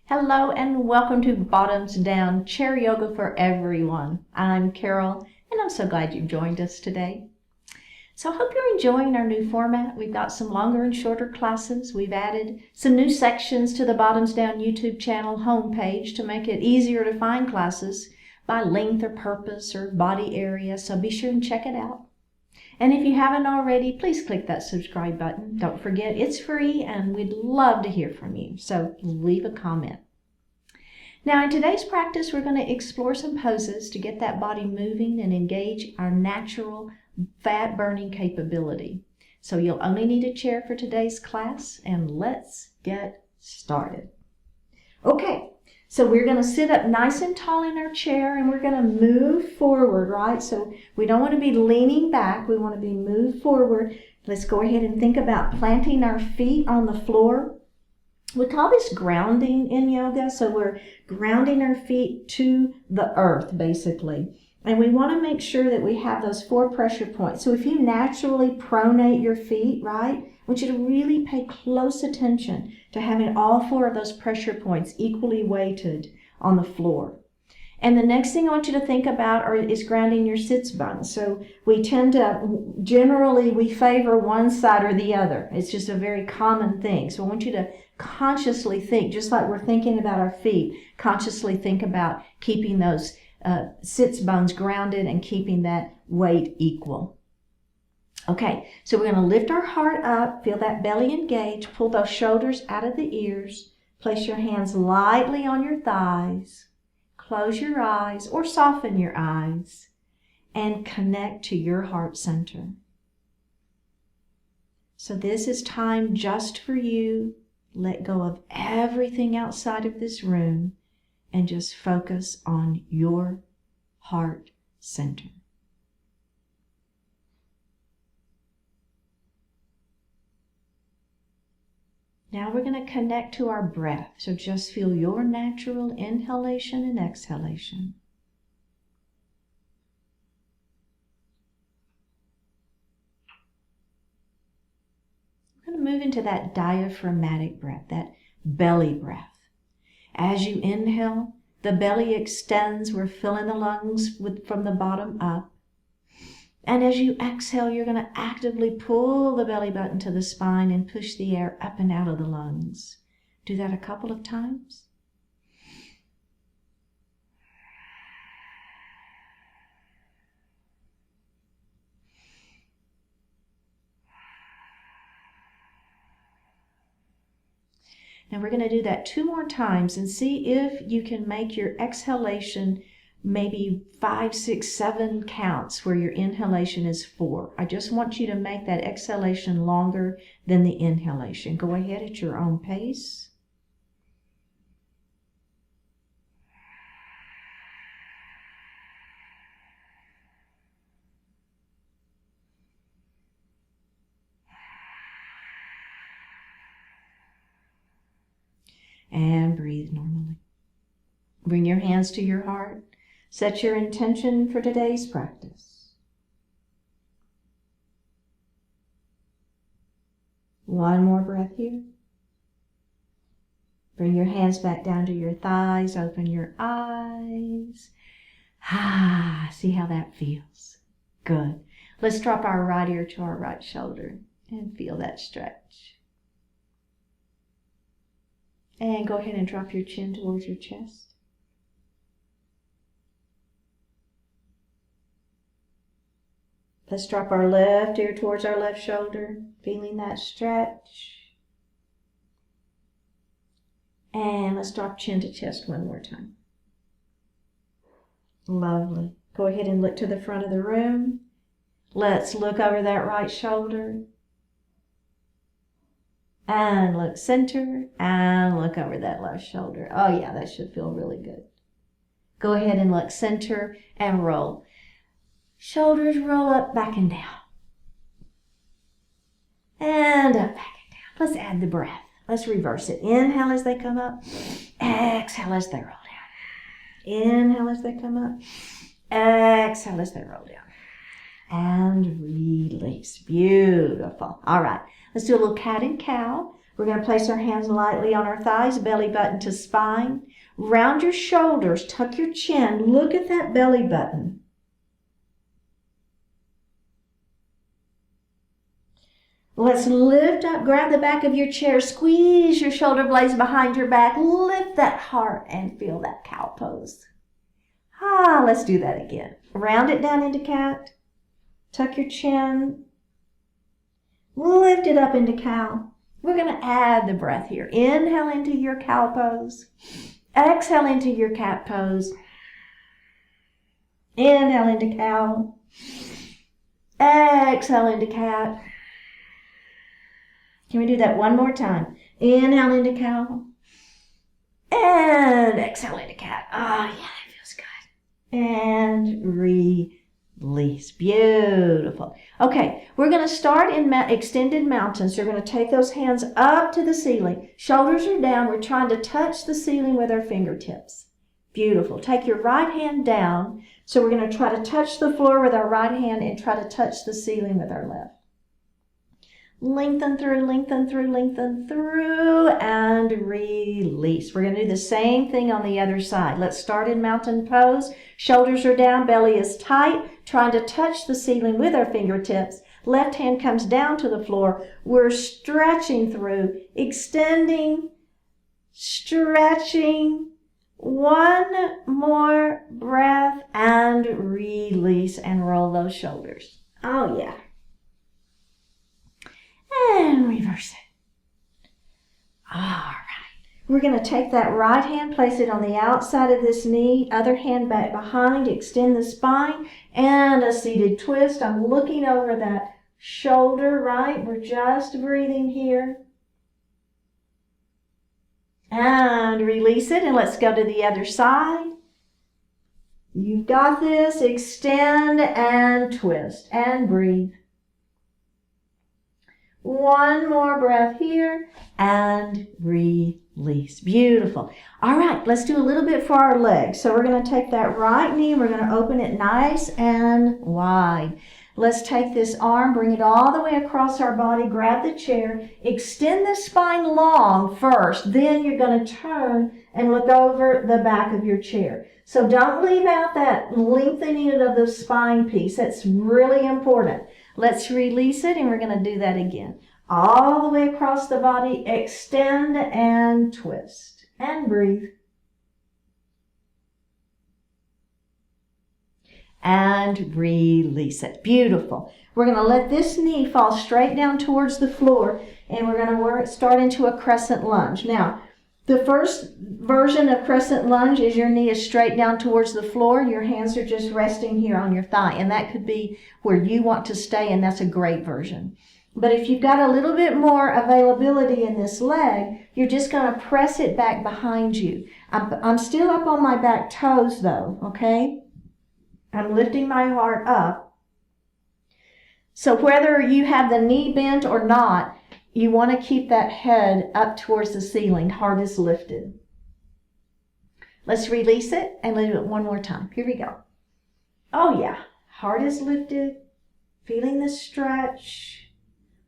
Hello and welcome to Bottoms Down Chair Yoga for Everyone. I'm Carol and I'm so glad you've joined us today. So I hope you're enjoying our new format. We've got some longer and shorter classes. We've added some new sections to the Bottoms Down YouTube channel homepage to make it easier to find classes by length or purpose or body area, so be sure and check it out. And if you haven't already, please click that subscribe button. Don't forget, it's free and we'd love to hear from you. So leave a comment. Now in today's practice, we're going to explore some poses to get that body moving and engage our natural fat burning capability. So you'll only need a chair for today's class, and let's get started. Okay. So we're going to sit up nice and tall in our chair and we're going to move forward, right? So we don't want to be leaning back. We want to be moved forward. Let's go ahead and think about planting our feet on the floor. We call this grounding in yoga. So we're grounding our feet to the earth, basically. And we want to make sure that we have those 4 pressure points. So if you naturally pronate your feet, right, I want you to really pay close attention to having all 4 of those pressure points equally weighted on the floor. And the next thing I want you to think about is grounding your sits bones. So we tend to, generally we favor one side or the other. It's just a very common thing. So I want you to consciously think, just like we're thinking about our feet, consciously think about keeping those sits bones grounded and keeping that weight equal. Okay, so we're going to lift our heart up, feel that belly engage, pull those shoulders out of the ears, place your hands lightly on your thighs, close your eyes or soften your eyes, and connect to your heart center. So this is time just for you. Let go of everything outside of this room and just focus on your heart center. Now we're going to connect to our breath. So just feel your natural inhalation and exhalation. We're going to move into that diaphragmatic breath, that belly breath. As you inhale, the belly extends. We're filling the lungs from the bottom up. And as you exhale, you're going to actively pull the belly button to the spine and push the air up and out of the lungs. Do that a couple of times. Now we're going to do that 2 more times and see if you can make your exhalation maybe 5, 6, 7 counts where your inhalation is 4. I just want you to make that exhalation longer than the inhalation. Go ahead at your own pace. And breathe normally. Bring your hands to your heart. Set your intention for today's practice. One more breath here. Bring your hands back down to your thighs. Open your eyes. See how that feels. Good. Let's drop our right ear to our right shoulder and feel that stretch. And go ahead and drop your chin towards your chest. Let's drop our left ear towards our left shoulder, feeling that stretch. And let's drop chin to chest one more time. Lovely. Go ahead and look to the front of the room. Let's look over that right shoulder. And look center, and look over that left shoulder. Oh yeah, that should feel really good. Go ahead and look center and roll. Shoulders roll up, back and down. And up, back and down. Let's add the breath. Let's reverse it. Inhale as they come up. Exhale as they roll down. Inhale as they come up. Exhale as they roll down. And release. Beautiful. All right. Let's do a little cat and cow. We're going to place our hands lightly on our thighs, belly button to spine. Round your shoulders, tuck your chin, look at that belly button. Let's lift up, grab the back of your chair, squeeze your shoulder blades behind your back, lift that heart and feel that cow pose. Let's do that again. Round it down into cat, tuck your chin, lift it up into cow. We're going to add the breath here. Inhale into your cow pose, exhale into your cat pose, inhale into cow, exhale into cat. Can we do that one more time? Inhale into cow. And exhale into cat. Yeah, that feels good. And release. Beautiful. Okay, we're going to start in extended mountain. So you're going to take those hands up to the ceiling. Shoulders are down. We're trying to touch the ceiling with our fingertips. Beautiful. Take your right hand down. So we're going to try to touch the floor with our right hand and try to touch the ceiling with our left. Lengthen through, lengthen through, lengthen through, and release. We're going to do the same thing on the other side. Let's start in mountain pose. Shoulders are down, belly is tight, trying to touch the ceiling with our fingertips. Left hand comes down to the floor. We're stretching through, extending, stretching. One more breath and release and roll those shoulders. Oh, yeah. And reverse it. All right. We're going to take that right hand, place it on the outside of this knee, other hand back behind, extend the spine, and a seated twist. I'm looking over that shoulder, right? We're just breathing here. And release it, and let's go to the other side. You've got this. Extend and twist and breathe. One more breath here and release. Beautiful. All right, let's do a little bit for our legs. So we're going to take that right knee, we're going to open it nice and wide. Let's take this arm, bring it all the way across our body, grab the chair, extend the spine long first, then you're going to turn and look over the back of your chair. So don't leave out that lengthening of the spine piece. That's really important. Let's release it, and we're going to do that again. All the way across the body, extend and twist. And breathe. And release it. Beautiful. We're going to let this knee fall straight down towards the floor, and we're going to start into a crescent lunge. Now, the first version of crescent lunge is your knee is straight down towards the floor. Your hands are just resting here on your thigh, and that could be where you want to stay, and that's a great version. But if you've got a little bit more availability in this leg, you're just going to press it back behind you. I'm still up on my back toes though, okay? I'm lifting my heart up. So whether you have the knee bent or not, you want to keep that head up towards the ceiling, heart is lifted. Let's release it and let's do it one more time. Here we go. Oh yeah, heart is lifted, feeling the stretch.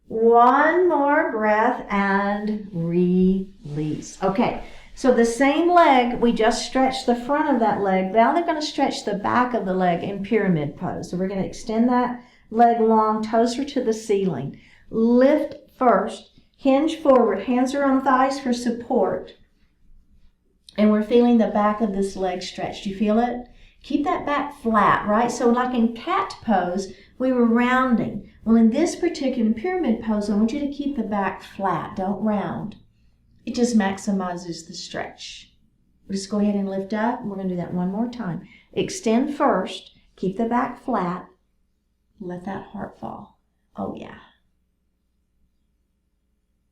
One more breath and release. Okay, so the same leg, we just stretched the front of that leg. Now they're going to stretch the back of the leg in pyramid pose. So we're going to extend that leg long, toes are to the ceiling. Lift first, hinge forward, hands are on thighs for support. And we're feeling the back of this leg stretch. Do you feel it? Keep that back flat, right? So like in cat pose, we were rounding. Well, in this particular pyramid pose, I want you to keep the back flat. Don't round. It just maximizes the stretch. We'll just go ahead and lift up. We're going to do that one more time. Extend first. Keep the back flat. Let that heart fall. Oh, yeah.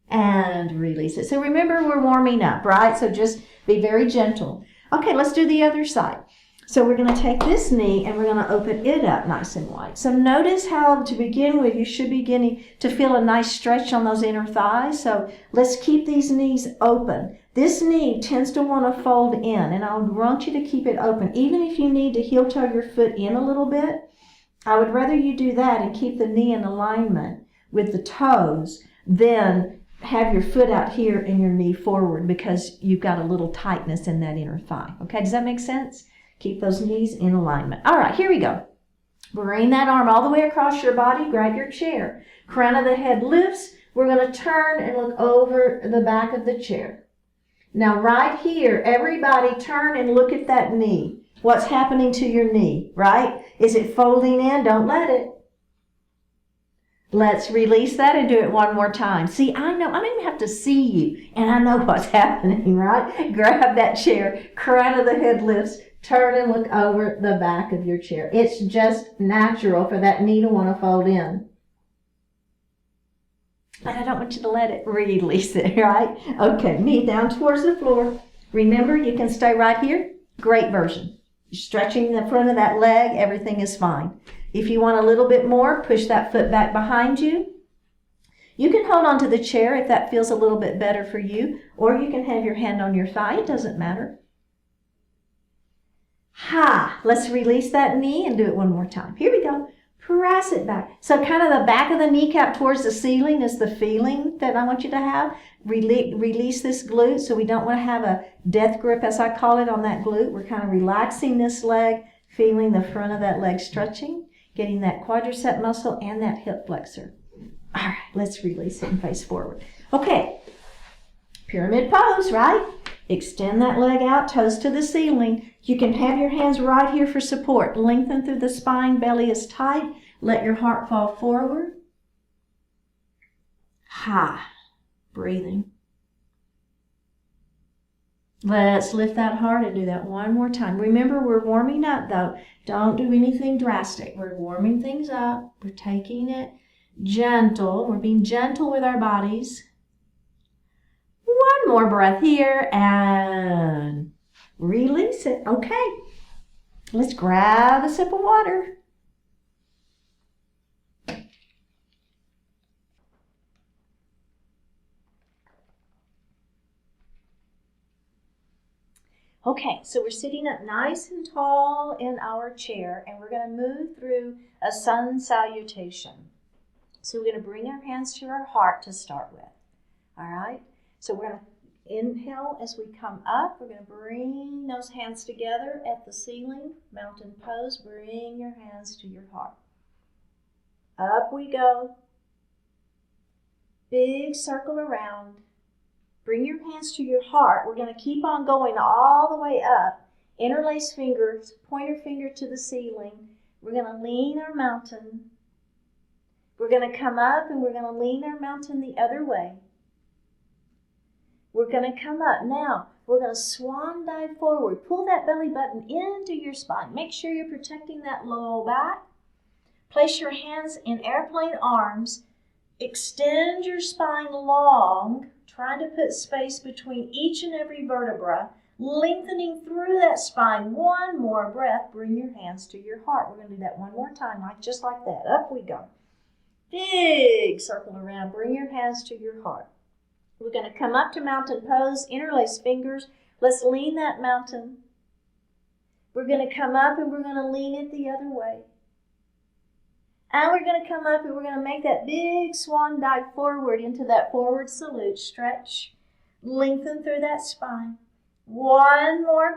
And release it. So remember, we're warming up, right? So just be very gentle. Okay, let's do the other side. So we're going to take this knee and we're going to open it up nice and wide. So notice how to begin with, you should be beginning to feel a nice stretch on those inner thighs. So let's keep these knees open. This knee tends to want to fold in, and I would want you to keep it open. Even if you need to heel toe your foot in a little bit, I would rather you do that and keep the knee in alignment with the toes than have your foot out here and your knee forward because you've got a little tightness in that inner thigh. Okay, does that make sense? Keep those knees in alignment. All right, here we go. Bring that arm all the way across your body. Grab your chair. Crown of the head lifts. We're going to turn and look over the back of the chair. Now right here, everybody turn and look at that knee. What's happening to your knee, right? Is it folding in? Don't let it. Let's release that and do it one more time. See, I know, I don't even have to see you, and I know what's happening, right? Grab that chair, crown of the head lifts, turn and look over the back of your chair. It's just natural for that knee to want to fold in. But I don't want you to let it release it, right? Okay, knee down towards the floor. Remember, you can stay right here. Great version. Stretching the front of that leg, everything is fine. If you want a little bit more, push that foot back behind you. You can hold on to the chair if that feels a little bit better for you, or you can have your hand on your thigh. It doesn't matter. Ha! Let's release that knee and do it one more time. Here we go. Press it back. So kind of the back of the kneecap towards the ceiling is the feeling that I want you to have. Release this glute, so we don't want to have a death grip, as I call it, on that glute. We're kind of relaxing this leg, feeling the front of that leg stretching, getting that quadricep muscle and that hip flexor. All right, let's release it and face forward. Okay, pyramid pose, right? Extend that leg out, toes to the ceiling. You can have your hands right here for support. Lengthen through the spine, belly is tight. Let your heart fall forward. Ha, breathing. Let's lift that heart and do that one more time. Remember, we're warming up though. Don't do anything drastic. We're warming things up. We're taking it gentle. We're being gentle with our bodies. One more breath here and release it. Okay, let's grab a sip of water. Okay, so we're sitting up nice and tall in our chair, and we're going to move through a sun salutation. So we're going to bring our hands to our heart to start with. All right? So we're going to inhale as we come up. We're going to bring those hands together at the ceiling, mountain pose. Bring your hands to your heart. Up we go. Big circle around. Bring your hands to your heart. We're going to keep on going all the way up. Interlace fingers, pointer finger to the ceiling. We're going to lean our mountain. We're going to come up and we're going to lean our mountain the other way. We're going to come up. Now, we're going to swan dive forward. Pull that belly button into your spine. Make sure you're protecting that low back. Place your hands in airplane arms. Extend your spine long, trying to put space between each and every vertebra, lengthening through that spine. One more breath. Bring your hands to your heart. We're going to do that one more time, just like that. Up we go. Big circle around. Bring your hands to your heart. We're going to come up to mountain pose, interlace fingers. Let's lean that mountain. We're going to come up and we're going to lean it the other way. And we're going to come up and we're going to make that big swan dive forward into that forward salute. Stretch, lengthen through that spine. One more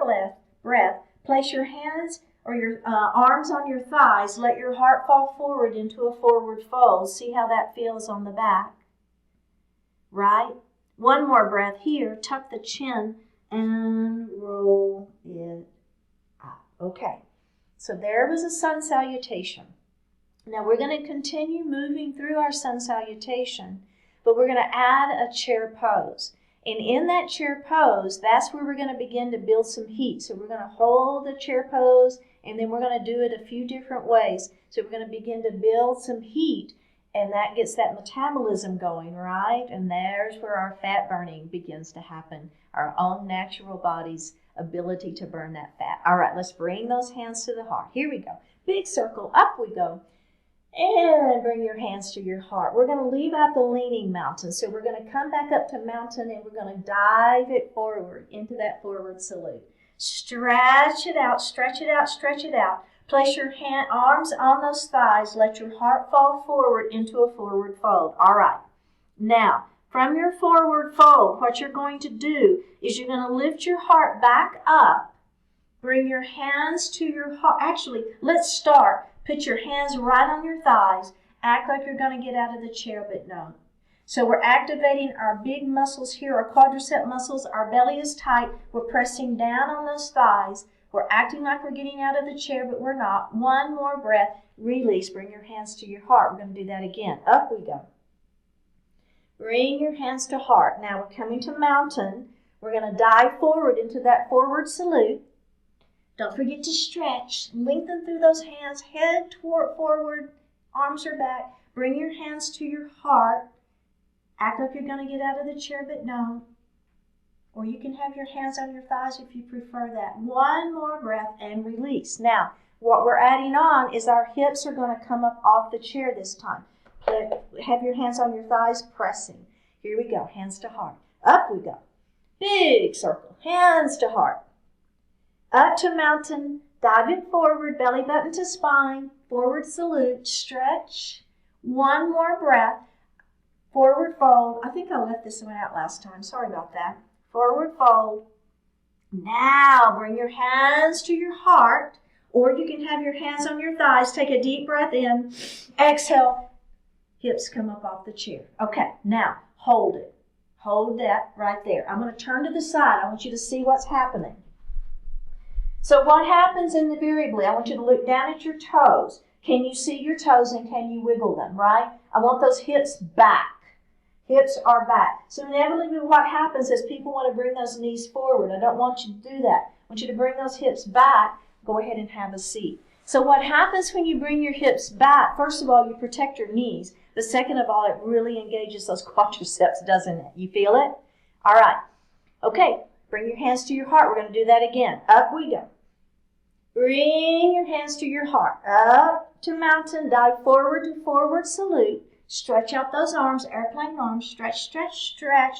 breath. Place your hands or your arms on your thighs. Let your heart fall forward into a forward fold. See how that feels on the back. Right? One more breath here. Tuck the chin and roll it out. Okay. So there was a sun salutation. Now we're going to continue moving through our sun salutation, but we're going to add a chair pose. And in that chair pose, that's where we're going to begin to build some heat. So we're going to hold the chair pose, and then we're going to do it a few different ways. So we're going to begin to build some heat, and that gets that metabolism going, right? And there's where our fat burning begins to happen, our own natural body's ability to burn that fat. All right, let's bring those hands to the heart. Here we go. Big circle, up we go. And bring your hands to your heart. We're going to leave out the leaning mountain. So we're going to come back up to mountain and we're going to dive it forward into that forward salute. Stretch it out, stretch it out, stretch it out. Place your arms on those thighs. Let your heart fall forward into a forward fold. All right. Now, From your forward fold, what you're going to do is you're going to lift your heart back up. Bring your hands to your heart. Actually, let's start. Put your hands right on your thighs. Act like you're going to get out of the chair, but no. So we're activating our big muscles here, our quadricep muscles. Our belly is tight. We're pressing down on those thighs. We're acting like we're getting out of the chair, but we're not. One more breath. Release. Bring your hands to your heart. We're going to do that again. Up we go. Bring your hands to heart. Now we're coming to mountain. We're going to dive forward into that forward salute. Don't forget to stretch. Lengthen through those hands. Head toward forward. Arms are back. Bring your hands to your heart. Act like you're going to get out of the chair, but don't. Or you can have your hands on your thighs if you prefer that. One more breath and release. Now, what we're adding on is our hips are going to come up off the chair this time. Have your hands on your thighs, pressing. Here we go. Hands to heart. Up we go. Big circle. Hands to heart. Up to mountain. Diving forward. Belly button to spine. Forward salute. Stretch. One more breath. Forward fold. I think I left this one out last time. Sorry about that. Forward fold. Now bring your hands to your heart, or you can have your hands on your thighs. Take a deep breath in. Exhale. Hips come up off the chair. Okay, now hold it. Hold that right there. I'm going to turn to the side. I want you to see what's happening. So what happens invariably, I want you to look down at your toes. Can you see your toes and can you wiggle them, right? I want those hips back. Hips are back. So inevitably what happens is people want to bring those knees forward. I don't want you to do that. I want you to bring those hips back. Go ahead and have a seat. So what happens when you bring your hips back, first of all, you protect your knees. But second of all, it really engages those quadriceps, doesn't it? You feel it? All right. Okay, bring your hands to your heart. We're going to do that again. Up we go. Bring your hands to your heart. Up to mountain. Dive forward to forward salute. Stretch out those arms, airplane arms. Stretch, stretch, stretch.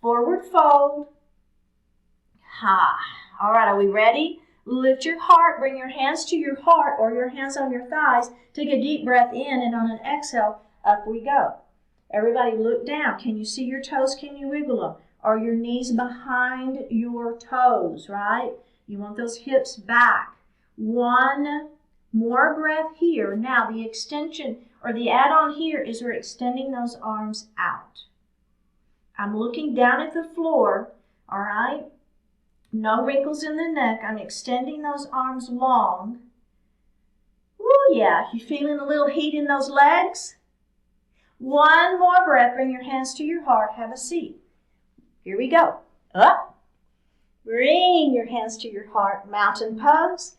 Forward fold. Ha. All right, are we ready? Lift your heart. Bring your hands to your heart or your hands on your thighs. Take a deep breath in, and on an exhale, up we go. Everybody look down. Can you see your toes? Can you wiggle them? Are your knees behind your toes, right? You want those hips back. One more breath here. Now the extension or the add-on here is we're extending those arms out. I'm looking down at the floor, all right? No wrinkles in the neck. I'm extending those arms long. Oh yeah, you feeling a little heat in those legs? One more breath. Bring your hands to your heart. Have a seat. Here we go. Up. Bring your hands to your heart. Mountain pose.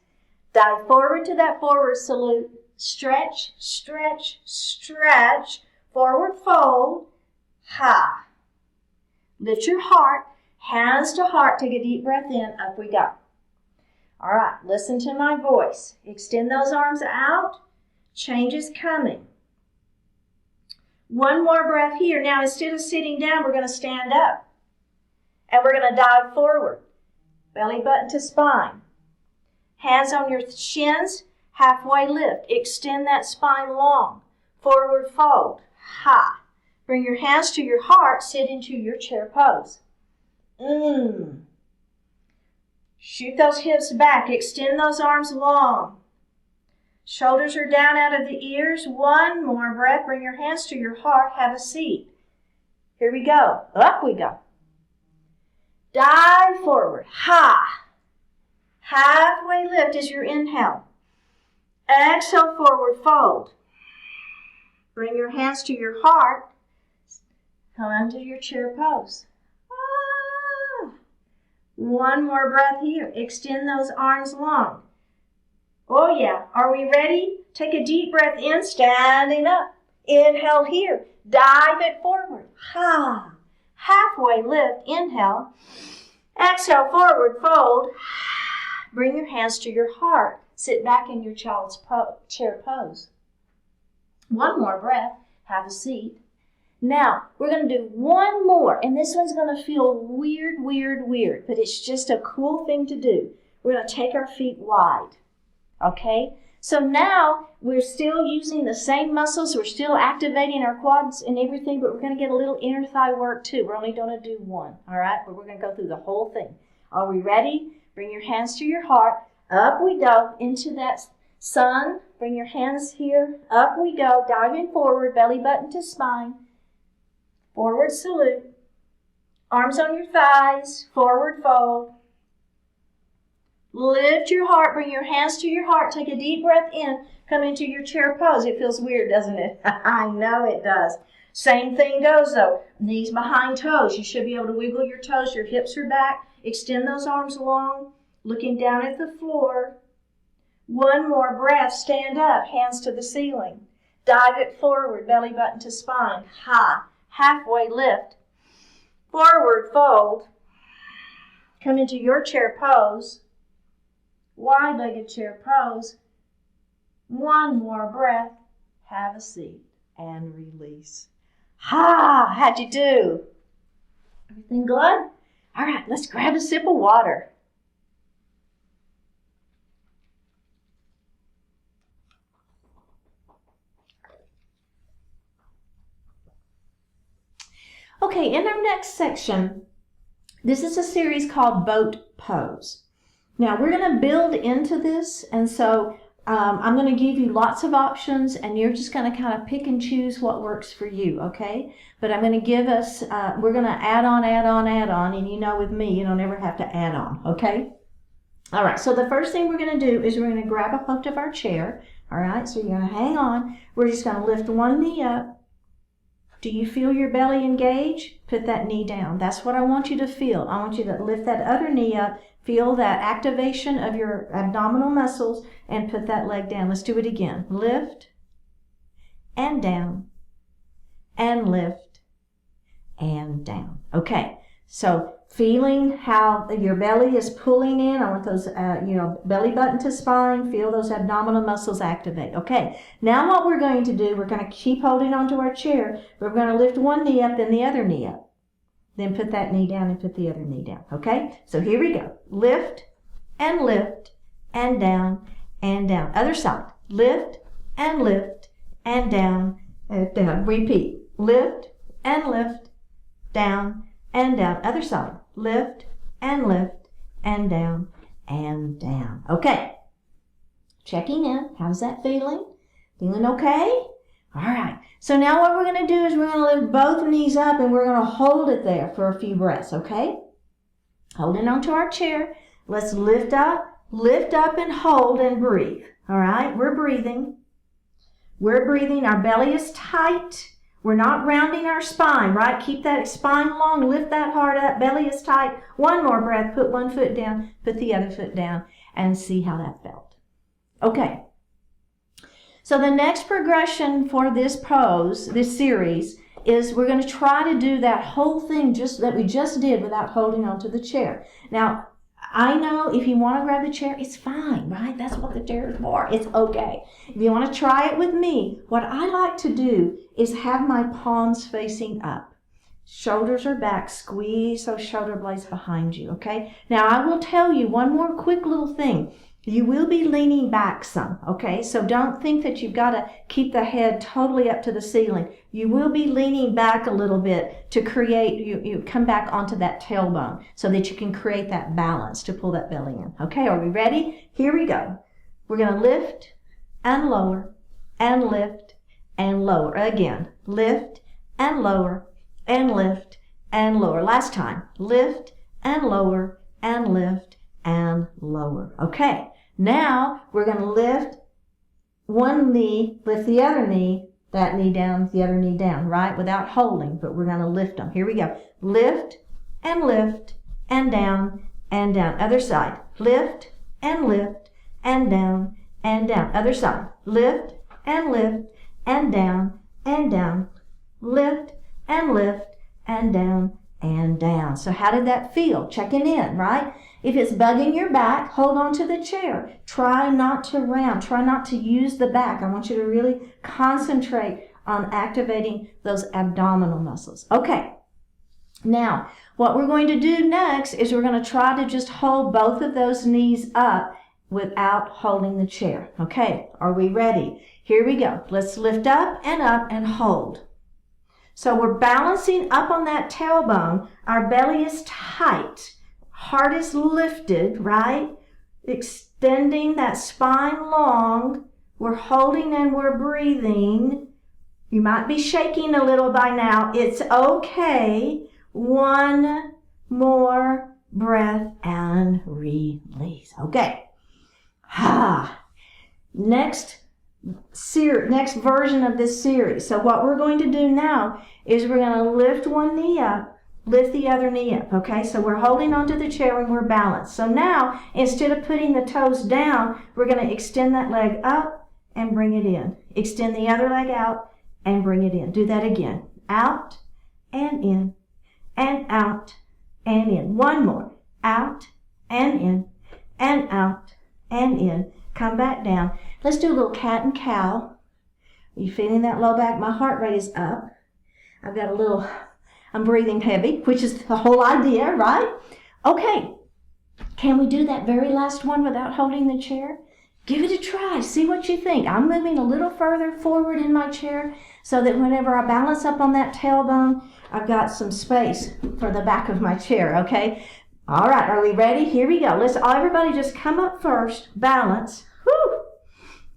Dive forward to that forward salute. Stretch, stretch, stretch. Forward fold. Ha. Lift your heart. Hands to heart. Take a deep breath in. Up we go. All right. Listen to my voice. Extend those arms out. Change is coming. One more breath here. Now, instead of sitting down, we're going to stand up. And we're going to dive forward. Belly button to spine. Hands on your shins. Halfway lift. Extend that spine long. Forward fold. Ha. Bring your hands to your heart. Sit into your chair pose. Shoot those hips back. Extend those arms long. Shoulders are down out of the ears. One more breath. Bring your hands to your heart. Have a seat. Here we go. Up we go. Dive forward. Ha. Halfway lift is your inhale. Exhale, forward fold. Bring your hands to your heart. Come into your chair pose. One more breath here. Extend those arms long. Oh yeah, are we ready? Take a deep breath in, standing up. Inhale here. Dive it forward. Ha. Halfway lift. Inhale. Exhale, forward fold. Bring your hands to your heart. Sit back in your child's chair pose. One more breath. Have a seat. Now, we're going to do one more, and this one's going to feel weird, but it's just a cool thing to do. We're going to take our feet wide, okay? So now we're still using the same muscles. We're still activating our quads and everything, but we're going to get a little inner thigh work too. We're only going to do one, all right? But we're going to go through the whole thing. Are we ready? Bring your hands to your heart. Up we go into that sun. Bring your hands here. Up we go. Diving forward, belly button to spine. Forward salute. Arms on your thighs. Forward fold. Lift your heart. Bring your hands to your heart. Take a deep breath in. Come into your chair pose. It feels weird, doesn't it? I know it does. Same thing goes though. Knees behind toes. You should be able to wiggle your toes. Your hips are back. Extend those arms long. Looking down at the floor. One more breath. Stand up. Hands to the ceiling. Dive it forward. Belly button to spine. High. Halfway lift. Forward fold. Come into your chair pose. Wide-legged chair pose. One more breath. Have a seat and release. Ha! How'd you do? Everything good? All right, let's grab a sip of water. Okay, in our next section, this is a series called Boat Pose. Now, we're going to build into this, and so I'm going to give you lots of options, and you're just going to kind of pick and choose what works for you, okay? But I'm going to give us, we're going to add on, and you know with me, you don't ever have to add on, okay? All right, so the first thing we're going to do is we're going to grab a hold of our chair, all right? So you're going to hang on. We're just going to lift one knee up. Do you feel your belly engage? Put that knee down. That's what I want you to feel. I want you to lift that other knee up, feel that activation of your abdominal muscles, and put that leg down. Let's do it again. Lift and down and lift and down. Okay, so feeling how your belly is pulling in. I want those, belly button to spine. Feel those abdominal muscles activate. Okay, now what we're going to do, we're going to keep holding onto our chair. We're going to lift one knee up, then the other knee up. Then put that knee down and put the other knee down. Okay, so here we go. Lift and down and down. Other side. Lift and down and down. Repeat. Lift and down and down. Other side. Lift and down and down. Okay. Checking in. How's that feeling? Feeling okay? All right. So now what we're going to do is we're going to lift both knees up and we're going to hold it there for a few breaths, okay? Holding onto our chair. Let's lift up and hold and breathe. All right? We're breathing. We're breathing. Our belly is tight. We're not rounding our spine, right? Keep that spine long. Lift that heart up. Belly is tight. One more breath. Put one foot down. Put the other foot down and see how that felt. Okay. So the next progression for this pose, this series, is we're going to try to do that whole thing just that we just did without holding onto the chair. Now, I know if you want to grab the chair, it's fine, right? That's what the chair is for. It's okay. If you want to try it with me, what I like to do is have my palms facing up. Shoulders are back. Squeeze those shoulder blades behind you, okay? Now, I will tell you one more quick little thing. You will be leaning back some, okay? So don't think that you've got to keep the head totally up to the ceiling. You will be leaning back a little bit to create, you come back onto that tailbone so that you can create that balance to pull that belly in. Okay, are we ready? Here we go. We're going to lift and lower and lift and lower. Again, lift and lower and lift and lower. Last time, lift and lower and lift and lower. Okay. Now we're going to lift one knee, lift the other knee, that knee down, the other knee down, right? Without holding, but we're going to lift them. Here we go. Lift and down and down. Other side. Lift and down and down. Other side. Lift and down and down. Lift and down and down. So how did that feel? Checking in, right? If it's bugging your back, hold on to the chair. Try not to round. Try not to use the back. I want you to really concentrate on activating those abdominal muscles. Okay. Now, what we're going to do next is we're going to try to just hold both of those knees up without holding the chair. Okay, are we ready? Here we go. Let's lift up and hold. So we're balancing up on that tailbone. Our belly is tight. Heart is lifted, right? Extending that spine long. We're holding and we're breathing. You might be shaking a little by now. It's okay. One more breath and release. Okay. Next version of this series. So what we're going to do now is we're going to lift one knee up, lift the other knee up. Okay, so we're holding onto the chair and we're balanced. So now, instead of putting the toes down, we're going to extend that leg up and bring it in. Extend the other leg out and bring it in. Do that again. Out and in and out and in. One more. Out and in and out and in. Come back down. Let's do a little cat and cow. Are you feeling that low back? My heart rate is up. I'm breathing heavy, which is the whole idea, right? Okay. Can we do that very last one without holding the chair? Give it a try. See what you think. I'm moving a little further forward in my chair so that whenever I balance up on that tailbone, I've got some space for the back of my chair, okay? All right, are we ready? Here we go. Let's everybody just come up first, balance. Whew.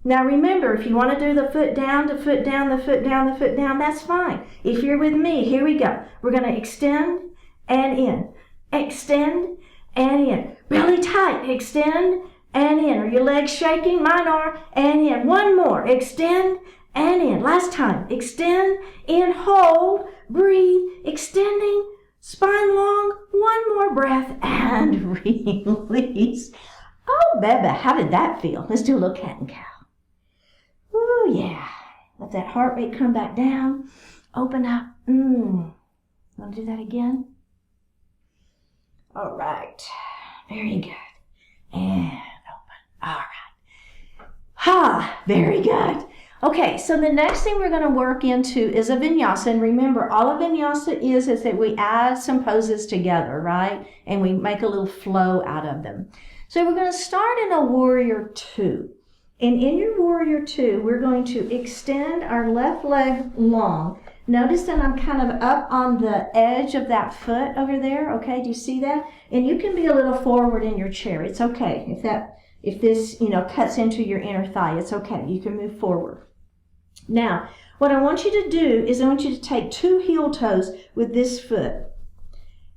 Now remember, if you want to do the foot down, the foot down, the foot down, the foot down, that's fine. If you're with me, here we go. We're going to extend and in. Extend and in. Belly tight. Extend and in. Are your legs shaking? Mine are. And in. One more. Extend and in. Last time. Extend, in, hold, breathe, extending, spine long. One more breath and release. Oh, baby, how did that feel? Let's do a little cat and cow. Oh, yeah. Let that heart rate come back down. Open up. Want to do that again? All right. Very good. And open. All right. Very good. Okay, so the next thing we're going to work into is a vinyasa. And remember, all a vinyasa is that we add some poses together, right? And we make a little flow out of them. So we're going to start in a warrior two. And in your warrior two, we're going to extend our left leg long. Notice that I'm kind of up on the edge of that foot over there. Okay, do you see that? And you can be a little forward in your chair. It's okay. If this, cuts into your inner thigh, it's okay. You can move forward. Now, what I want you to do is I want you to take two heel toes with this foot.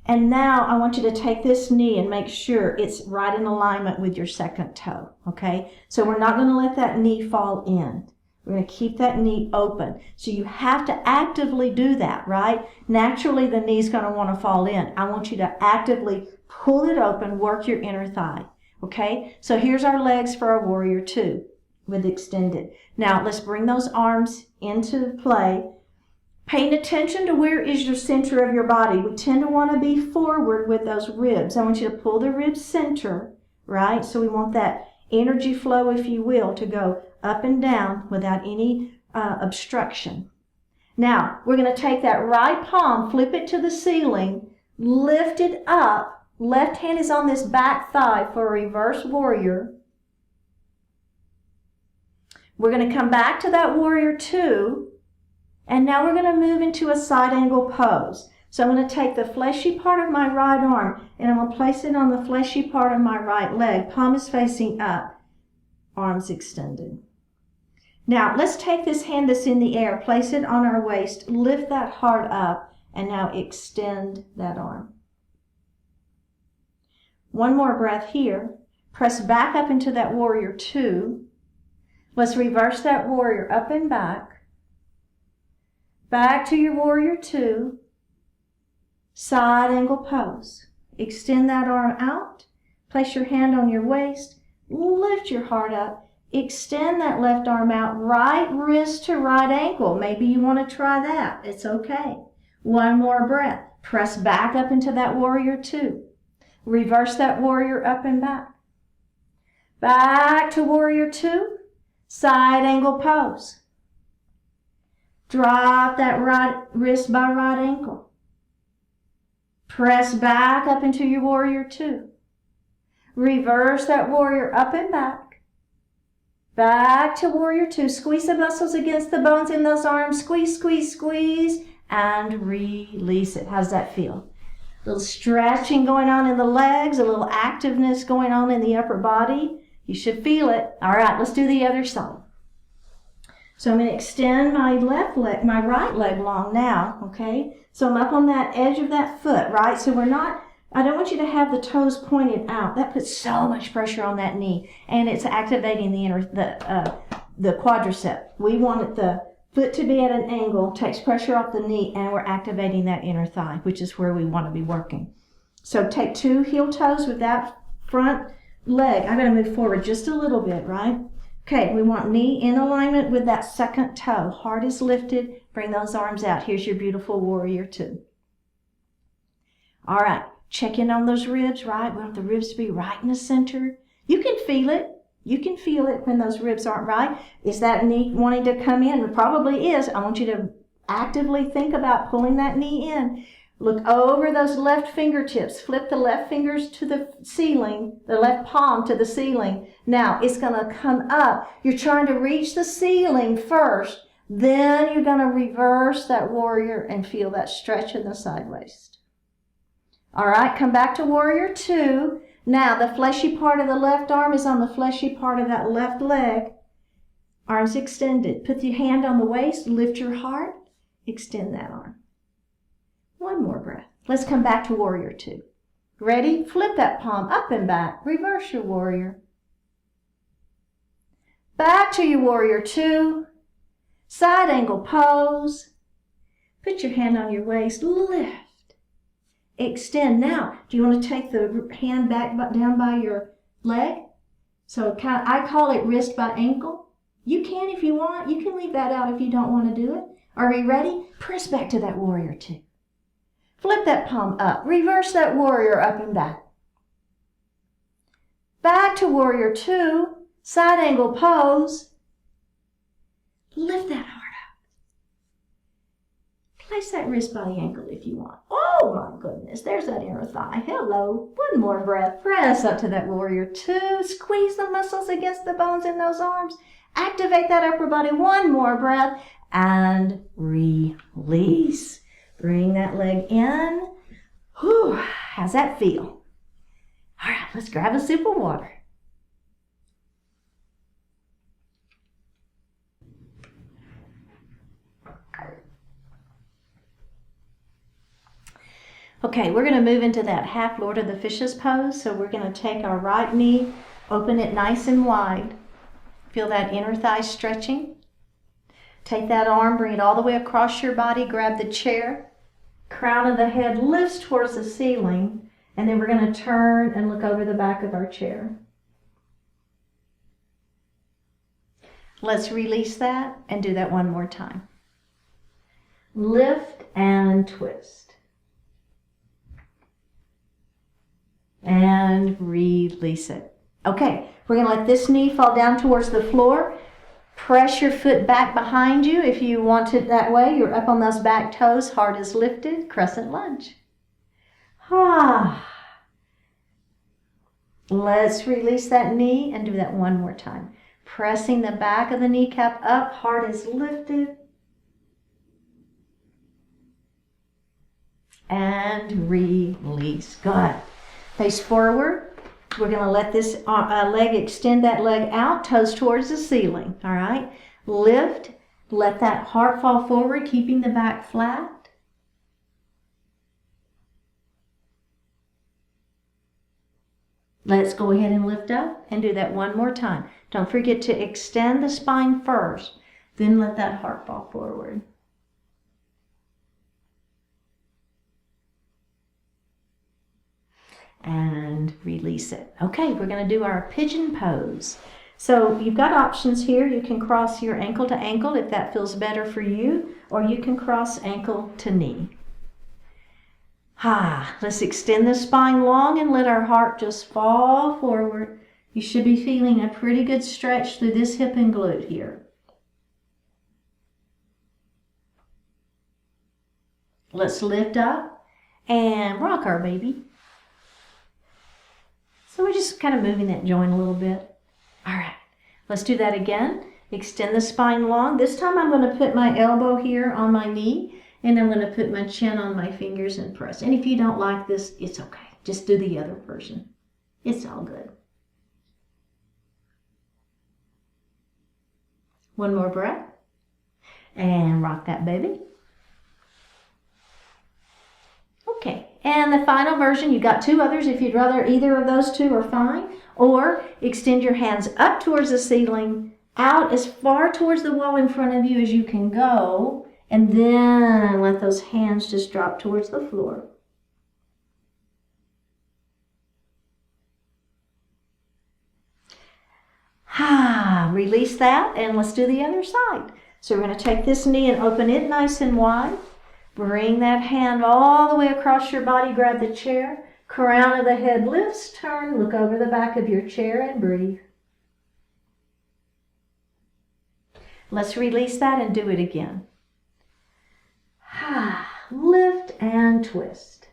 And now I want you to take this knee and make sure it's right in alignment with your second toe, okay? So we're not going to let that knee fall in. We're going to keep that knee open. So you have to actively do that, right? Naturally, the knee's going to want to fall in. I want you to actively pull it open, work your inner thigh, okay? So here's our legs for our warrior two with extended. Now, let's bring those arms into play. Paying attention to where is your center of your body. We tend to want to be forward with those ribs. I want you to pull the ribs center, right? So we want that energy flow, if you will, to go up and down without any obstruction. Now, we're going to take that right palm, flip it to the ceiling, lift it up. Left hand is on this back thigh for a reverse warrior. We're going to come back to that warrior two. And now we're going to move into a side angle pose. So I'm going to take the fleshy part of my right arm and I'm going to place it on the fleshy part of my right leg. Palm is facing up, arms extended. Now let's take this hand that's in the air, place it on our waist, lift that heart up, and now extend that arm. One more breath here. Press back up into that warrior two. Let's reverse that warrior up and back. Back to your warrior two, side angle pose. Extend that arm out, place your hand on your waist, lift your heart up, extend that left arm out, right wrist to right ankle. Maybe you want to try that. It's okay. One more breath. Press back up into that warrior two. Reverse that warrior up and back. Back to warrior two, side angle pose. Drop that right wrist by right ankle. Press back up into your warrior two. Reverse that warrior up and back. Back to warrior two. Squeeze the muscles against the bones in those arms. Squeeze, squeeze, squeeze, and release it. How's that feel? A little stretching going on in the legs, a little activeness going on in the upper body. You should feel it. All right, let's do the other side. So I'm going to extend my left leg, my right leg long now, okay? So I'm up on that edge of that foot, right? So I don't want you to have the toes pointed out. That puts so much pressure on that knee, and it's activating the quadricep. We want the foot to be at an angle, takes pressure off the knee, and we're activating that inner thigh, which is where we want to be working. So take 2 heel toes with that front leg. I'm going to move forward just a little bit, right? Okay, we want knee in alignment with that second toe. Heart is lifted. Bring those arms out. Here's your beautiful warrior two. All right, check in on those ribs, right? We want the ribs to be right in the center. You can feel it. You can feel it when those ribs aren't right. Is that knee wanting to come in? It probably is. I want you to actively think about pulling that knee in. Look over those left fingertips. Flip the left fingers to the ceiling, the left palm to the ceiling. Now, it's going to come up. You're trying to reach the ceiling first. Then you're going to reverse that warrior and feel that stretch in the side waist. All right, come back to warrior two. Now, the fleshy part of the left arm is on the fleshy part of that left leg. Arms extended. Put your hand on the waist. Lift your heart. Extend that arm. One more breath. Let's come back to warrior two. Ready? Flip that palm up and back. Reverse your warrior. Back to your warrior two. Side angle pose. Put your hand on your waist. Lift. Extend. Now, do you want to take the hand back down by your leg? So I call it wrist by ankle. You can if you want. You can leave that out if you don't want to do it. Are we ready? Press back to that warrior two. Flip that palm up. Reverse that warrior up and back. Back to warrior two. Side angle pose. Lift that heart up. Place that wrist by the ankle if you want. Oh my goodness, there's that inner thigh. Hello. One more breath. Press up to that warrior two. Squeeze the muscles against the bones in those arms. Activate that upper body. One more breath. And release. Bring that leg in. Whew, how's that feel? All right, let's grab a sip of water. Okay, we're going to move into that half Lord of the Fishes pose. So we're going to take our right knee, open it nice and wide. Feel that inner thigh stretching. Take that arm, bring it all the way across your body, grab the chair. Crown of the head lifts towards the ceiling, and then we're going to turn and look over the back of our chair. Let's release that and do that one more time. Lift and twist. And release it. Okay, we're going to let this knee fall down towards the floor. Press your foot back behind you if you want it that way. You're up on those back toes. Heart is lifted. Crescent lunge. Let's release that knee and do that one more time. Pressing the back of the kneecap up. Heart is lifted. And release. Good. Face forward. We're going to let this leg extend that leg out, toes towards the ceiling. All right. Lift. Let that heart fall forward, keeping the back flat. Let's go ahead and lift up and do that one more time. Don't forget to extend the spine first, then let that heart fall forward. And release it. Okay, we're going to do our pigeon pose. So you've got options here. You can cross your ankle to ankle if that feels better for you, or you can cross ankle to knee. Let's extend the spine long and let our heart just fall forward. You should be feeling a pretty good stretch through this hip and glute here. Let's lift up and rock our baby. So we're just kind of moving that joint a little bit. All right, let's do that again. Extend the spine long. This time I'm going to put my elbow here on my knee, and I'm going to put my chin on my fingers and press. And if you don't like this, it's okay. Just do the other version. It's all good. One more breath. And rock that baby. Okay, and the final version, you got two others. If you'd rather either of those two are fine. Or extend your hands up towards the ceiling, out as far towards the wall in front of you as you can go, and then let those hands just drop towards the floor. Release that, and let's do the other side. So we're going to take this knee and open it nice and wide. Bring that hand all the way across your body. Grab the chair. Crown of the head lifts. Turn. Look over the back of your chair and breathe. Let's release that and do it again. Lift and twist.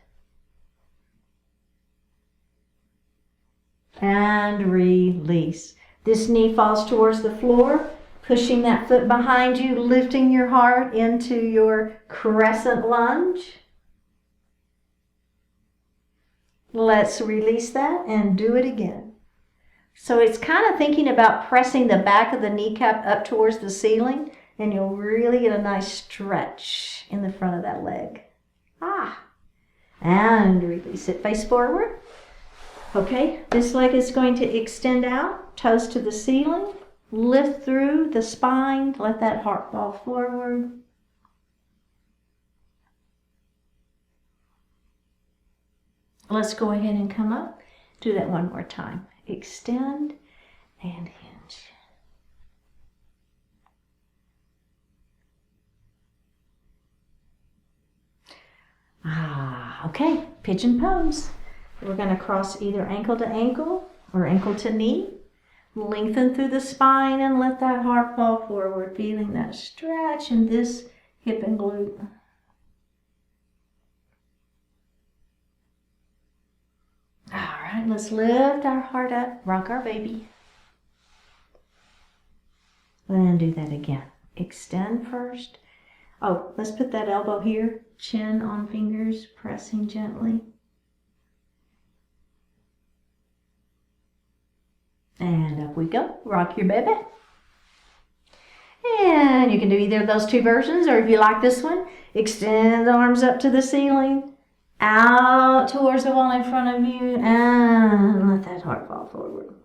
And release. This knee falls towards the floor, pushing that foot behind you, lifting your heart into your crescent lunge. Let's release that and do it again. So it's kind of thinking about pressing the back of the kneecap up towards the ceiling, and you'll really get a nice stretch in the front of that leg. And release it, face forward. Okay, this leg is going to extend out, toes to the ceiling, lift through the spine, let that heart fall forward. Let's go ahead and come up. Do that one more time. Extend and hinge. Okay, pigeon pose. We're going to cross either ankle to ankle or ankle to knee. Lengthen through the spine and let that heart fall forward, feeling that stretch in this hip and glute. All right, let's lift our heart up, rock our baby. And do that again. Extend first. Oh, let's put that elbow here, chin on fingers, pressing gently. And up we go. Rock your baby. And you can do either of those two versions, or if you like this one, extend the arms up to the ceiling, out towards the wall in front of you, and let that heart fall forward.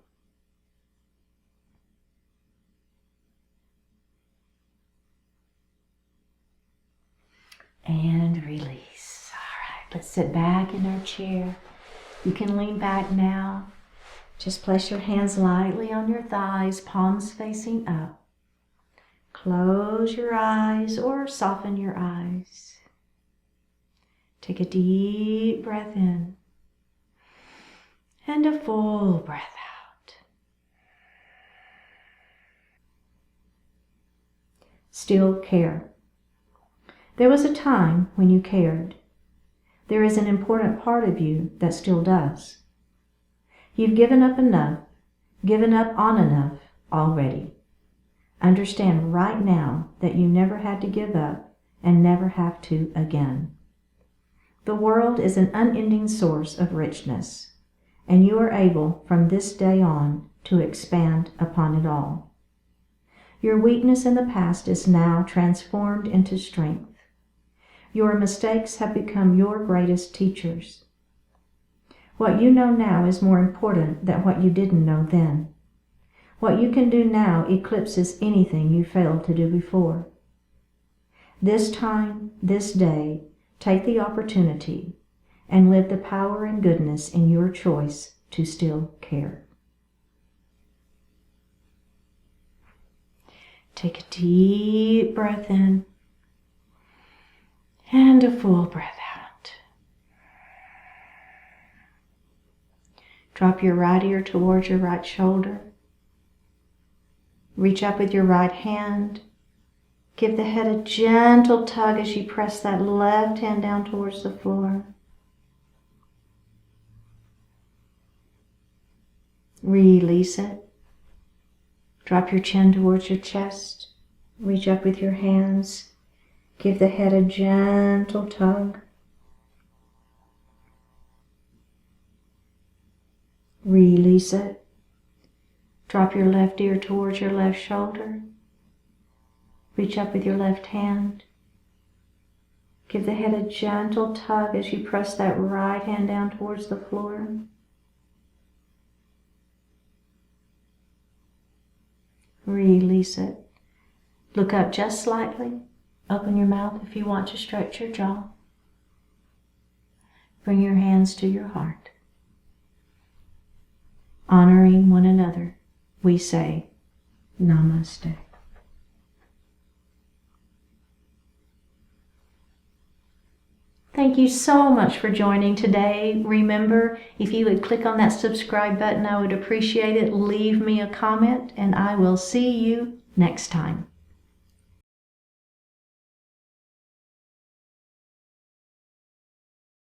And release. All right, let's sit back in our chair. You can lean back now. Just place your hands lightly on your thighs, palms facing up. Close your eyes or soften your eyes. Take a deep breath in and a full breath out. Still care. There was a time when you cared. There is an important part of you that still does. You've given up enough, given up on enough already. Understand right now that you never had to give up and never have to again. The world is an unending source of richness, and you are able from this day on to expand upon it all. Your weakness in the past is now transformed into strength. Your mistakes have become your greatest teachers. What you know now is more important than what you didn't know then. What you can do now eclipses anything you failed to do before. This time, this day, take the opportunity and live the power and goodness in your choice to still care. Take a deep breath in and a full breath out. Drop your right ear towards your right shoulder. Reach up with your right hand. Give the head a gentle tug as you press that left hand down towards the floor. Release it. Drop your chin towards your chest. Reach up with your hands. Give the head a gentle tug. Release it. Drop your left ear towards your left shoulder. Reach up with your left hand. Give the head a gentle tug as you press that right hand down towards the floor. Release it. Look up just slightly. Open your mouth if you want to stretch your jaw. Bring your hands to your heart. Honoring one another, we say Namaste. Thank you so much for joining today. Remember, if you would click on that subscribe button, I would appreciate it. Leave me a comment, and I will see you next time.